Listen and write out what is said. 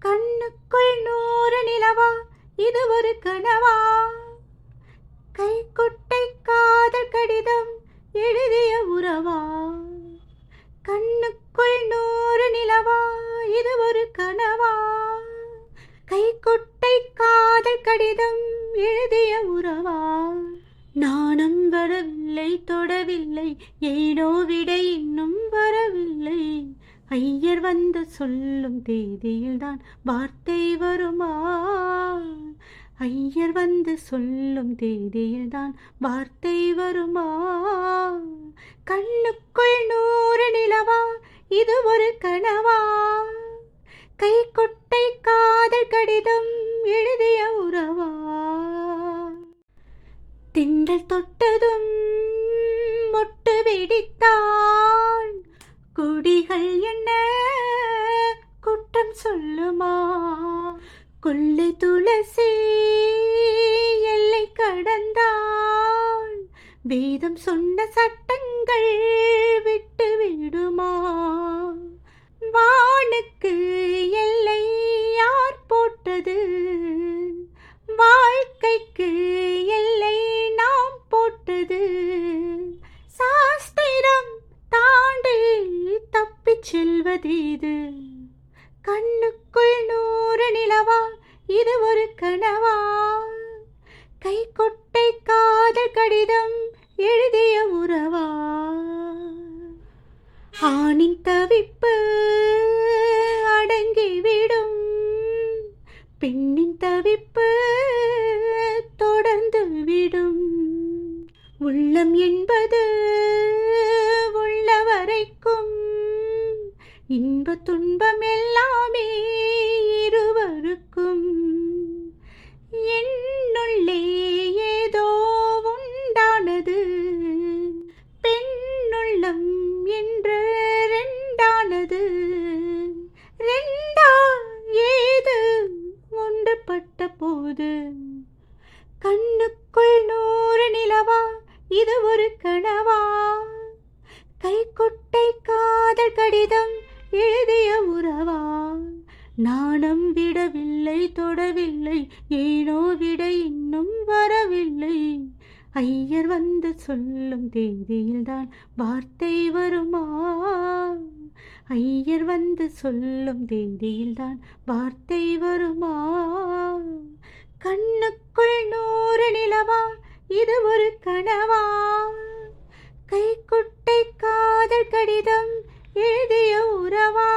கண்ணுக்குள் 100 நிலவா இது ஒரு கனவா கைக்குட்டை காதல் கடிதம் எழுதிய உறவா கண்ணுக்குள் 100 நிலவா இது ஒரு கனவா கைக்குட்டை காதல் கடிதம் எழுதிய உறவா நாணம் வரவில்லை தொடவில்லை ஏனோ விடை இன்னும் வரவில்லை ஐயர் வந்து சொல்லும் தேதியில்தான் வார்த்தை வருமா ஐயர் வந்து சொல்லும் தேதியில்தான் வார்த்தை வருமா கண்ணுக்குள் 100 நிலவா இது ஒரு கனவா கைக்குட்டை காதல் கடிதம் எழுதிய உறவா திண்டல் தொட்டதும் மொட்டு வெடித்தான் குடிகள் என்ன குற்றம் சொல்லுமா கொள்ளை துளசி எல்லை கடந்தான் வேதம் சொன்ன சட்டங்கள் விட்டு விடுமா வானுக்கு எல்லை யார் போட்டது வாழ்க்கைக்கு எல்லை நாம் போட்டது சாஸ்திரம் தாண்டி தப்பிச் செல்வதீது கண்ணுக்குள் 100 நிலவா இது ஒரு கனவா கைக்குட்டை காதல் கடிதம் எழுதிய உறவா ஆணின் தவிப்பு அடங்கிவிடும் பெண்ணின் தவிப்பு தொடர்ந்து விடும் உள்ளம் என்பது உள்ள வரைக்கும் இன்ப துன்பம் எல்லாமே இருவருக்கும் என்னுள்ளே ஏதோ உண்டானது பெண்ணுள்ளம் என்று ரெண்டானது ரெண்டா ஏது ஒன்றுபட்ட போது கண்ணுக்குள் 100 நிலவா இது ஒரு கனவா கைக்குட்டை காதல் கடிதம் எழுதிய உறவா நாணம் விடவில்லை தொடவில்லை ஏனோ விடை இன்னும் வரவில்லை ஐயர் வந்து சொல்லும் தேதியில்தான் வார்த்தை வருமா ஐயர் வந்து சொல்லும் தேதியில்தான் வார்த்தை வருமா கண்ணுக்குள் 100 நிலவா இது ஒரு கனவா கைக்குட்டை காதல் கடிதம் எழுதிய உறவா